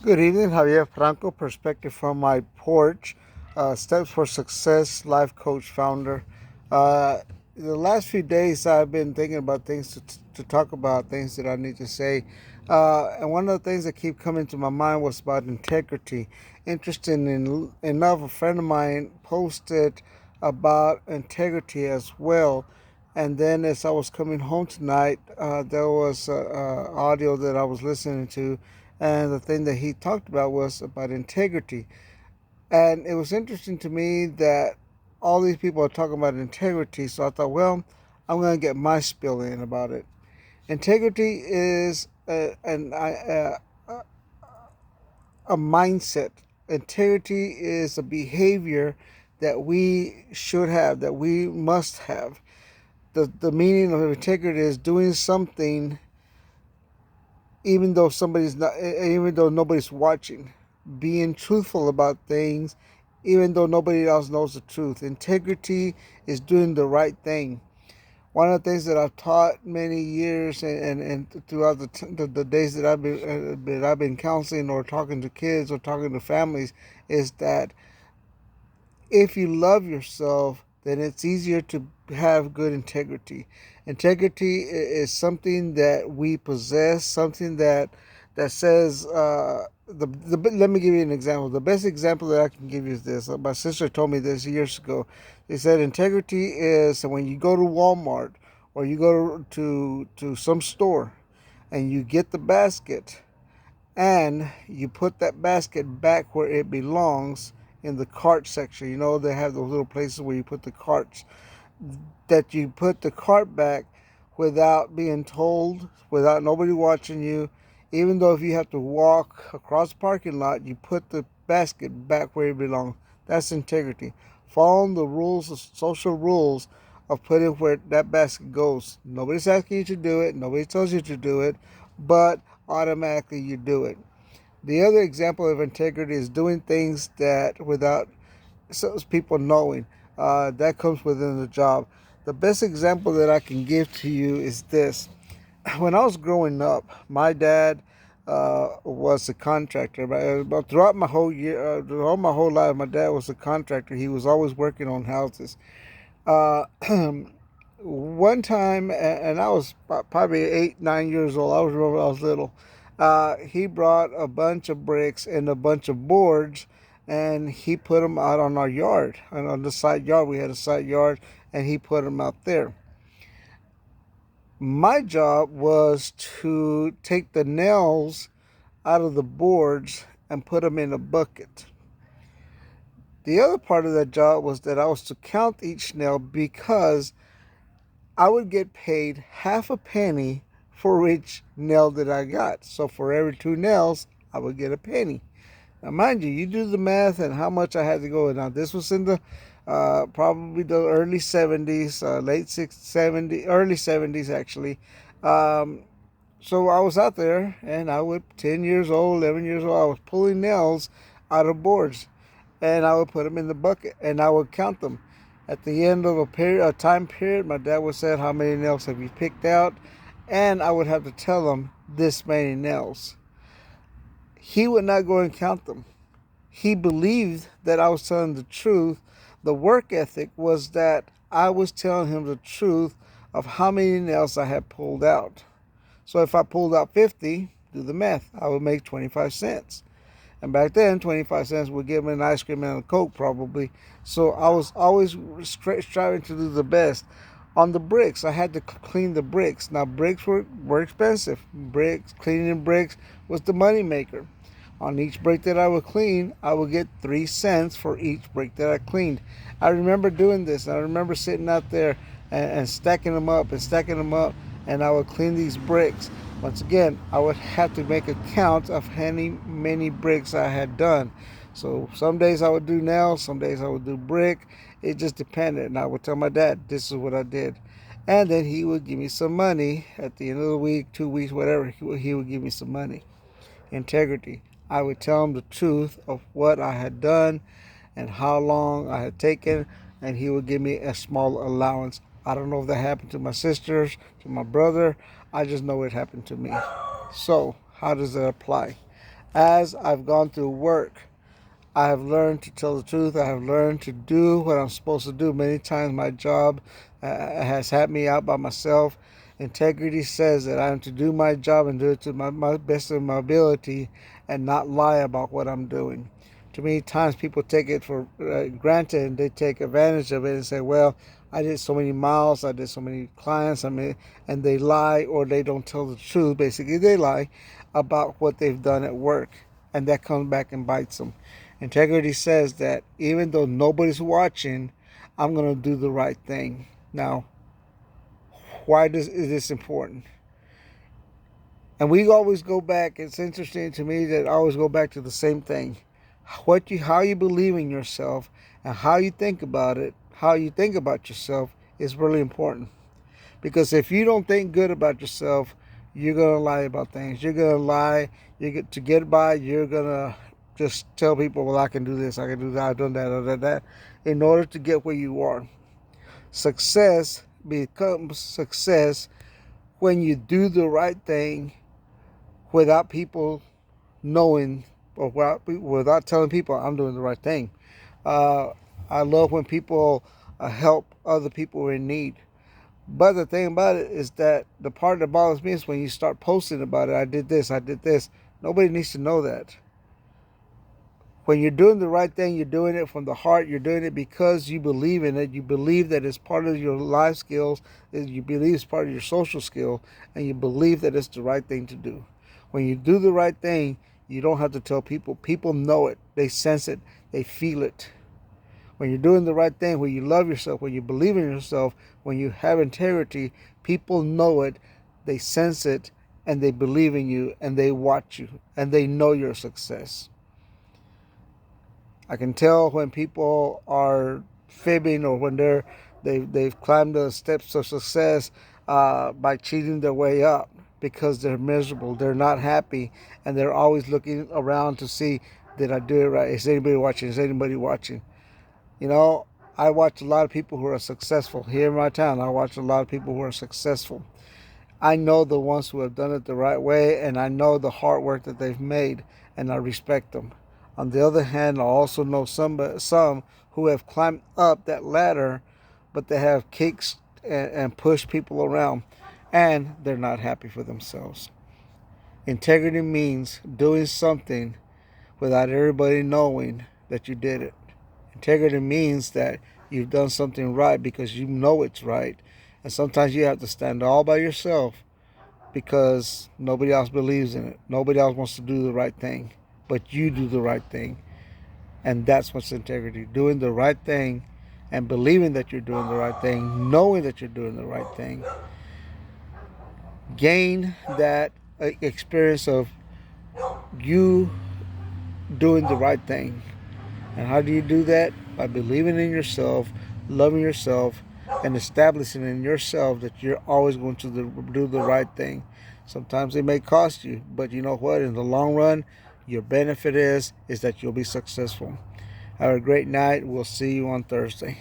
Good evening, Javier Franco, perspective from my porch, Steps for Success, life coach founder. Uh, the last few days, I've been thinking about things to talk about, things that I need to say. And one of the things that keep coming to my mind was about integrity. Interesting enough, a friend of mine posted about integrity as well. And then as I was coming home tonight, there was audio that I was listening to, and the thing that he talked about was about integrity. And it was interesting to me that all these people are talking about integrity. So I thought, well, I'm going to get my spill in about it. Integrity is a mindset. Integrity is a behavior that we should have, that we must have. The meaning of integrity is doing something even though nobody's watching, being truthful about things even though nobody else knows the truth. Integrity is doing the right thing. One of the things that I've taught many years, and throughout the days that I've been counseling or talking to kids or talking to families, is that if you love yourself, then it's easier to have good integrity. Integrity is something that we possess, something that says let me give you an example. The best example that I can give you is this. My sister told me this years ago. They said integrity is when you go to Walmart or you go to some store and you get the basket and you put that basket back where it belongs in the cart section. You know, they have those little places where you put the carts, that you put the cart back without being told, without nobody watching you. Even though if you have to walk across the parking lot, you put the basket back where it belongs. That's integrity. Following the rules, the social rules of putting where that basket goes. Nobody's asking you to do it. Nobody tells you to do it, but automatically you do it. The other example of integrity is doing things that without people knowing. That comes within the job. The best example that I can give to you is this. When I was growing up, my dad was a contractor. But throughout my whole throughout my whole life, my dad was a contractor. He was always working on houses. Uh, one time, and I was probably 8, 9 years old. I was remember I was little. He brought a bunch of bricks and a bunch of boards, and he put them out on our yard. And on the side yard, we had a side yard, and he put them out there. My job was to take the nails out of the boards and put them in a bucket. The other part of that job was that I was to count each nail because I would get paid half a penny for each nail that I got. So for every 2 nails, I would get a penny. Now, mind you, you do the math and how much I had to go. Now, this was in the probably the early 70s, late 70s, early 70s actually. Um, so I was out there, and I would 10 years old, 11 years old. I was pulling nails out of boards, and I would put them in the bucket, and I would count them. At the end of a time period, my dad would say, "How many nails have you picked out?" And I would have to tell him this many nails. He would not go and count them. He believed that I was telling the truth. The work ethic was that I was telling him the truth of how many nails I had pulled out. So if I pulled out 50, do the math, I would make 25 cents. And back then, 25 cents would give me an ice cream and a Coke probably. So I was always striving to do the best. On the bricks, I had to clean the bricks. Now, bricks were expensive. Cleaning bricks was the money maker. On each brick that I would clean, I would get 3 cents for each brick that I cleaned. I remember doing this. I remember sitting out there and stacking them up and stacking them up, and I would clean these bricks. Once again, I would have to make a count of how many bricks I had done. So some days I would do nails, some days I would do brick. It just depended. And I would tell my dad, this is what I did. And then he would give me some money at the end of the week, 2 weeks, whatever. He would give me some money. Integrity. I would tell him the truth of what I had done and how long I had taken, and he would give me a small allowance. I don't know if that happened to my sisters, to my brother. I just know it happened to me. So, how does that apply? As I've gone through work, I have learned to tell the truth. I have learned to do what I'm supposed to do. Many times my job has had me out by myself. Integrity says that I am to do my job and do it to my best of my ability and not lie about what I'm doing. Too many times people take it for granted and they take advantage of it and say, well, I did so many miles, I did so many clients, and they lie or they don't tell the truth. Basically, they lie about what they've done at work, and that comes back and bites them. Integrity says that even though nobody's watching, I'm going to do the right thing. Now, why is this important? And we always go back. It's interesting to me that I always go back to the same thing. How you believe in yourself and how you think about it, how you think about yourself is really important. Because if you don't think good about yourself, you're gonna lie about things. You're gonna lie. To get by. You're gonna just tell people, "Well, I can do this. I can do that. I've done that. I've done that," in order to get where you are. Success becomes success when you do the right thing without people knowing or without telling people I'm doing the right thing. Uh, I love when people help other people in need. But the thing about it is that the part that bothers me is when you start posting about it. I did this, I did this. Nobody needs to know that. When you're doing the right thing, you're doing it from the heart. You're doing it because you believe in it. You believe that it's part of your life skills. You believe it's part of your social skill. And you believe that it's the right thing to do. When you do the right thing, you don't have to tell people. People know it. They sense it. They feel it. When you're doing the right thing, when you love yourself, when you believe in yourself, when you have integrity, people know it, they sense it, and they believe in you, and they watch you, and they know your success. I can tell when people are fibbing or when they've climbed the steps of success by cheating their way up because they're miserable, they're not happy, and they're always looking around to see, did I do it right? Is anybody watching? Is anybody watching? You know, I watch a lot of people who are successful here in my town. I watch a lot of people who are successful. I know the ones who have done it the right way, and I know the hard work that they've made, and I respect them. On the other hand, I also know some who have climbed up that ladder, but they have kicked and pushed people around, and they're not happy for themselves. Integrity means doing something without everybody knowing that you did it. Integrity means that you've done something right because you know it's right. And sometimes you have to stand all by yourself because nobody else believes in it. Nobody else wants to do the right thing, but you do the right thing. And that's what's integrity. Doing the right thing and believing that you're doing the right thing, knowing that you're doing the right thing. Gain that experience of you doing the right thing. And how do you do that? By believing in yourself, loving yourself, and establishing in yourself that you're always going to do the right thing. Sometimes it may cost you, but you know what? In the long run, your benefit is that you'll be successful. Have a great night. We'll see you on Thursday.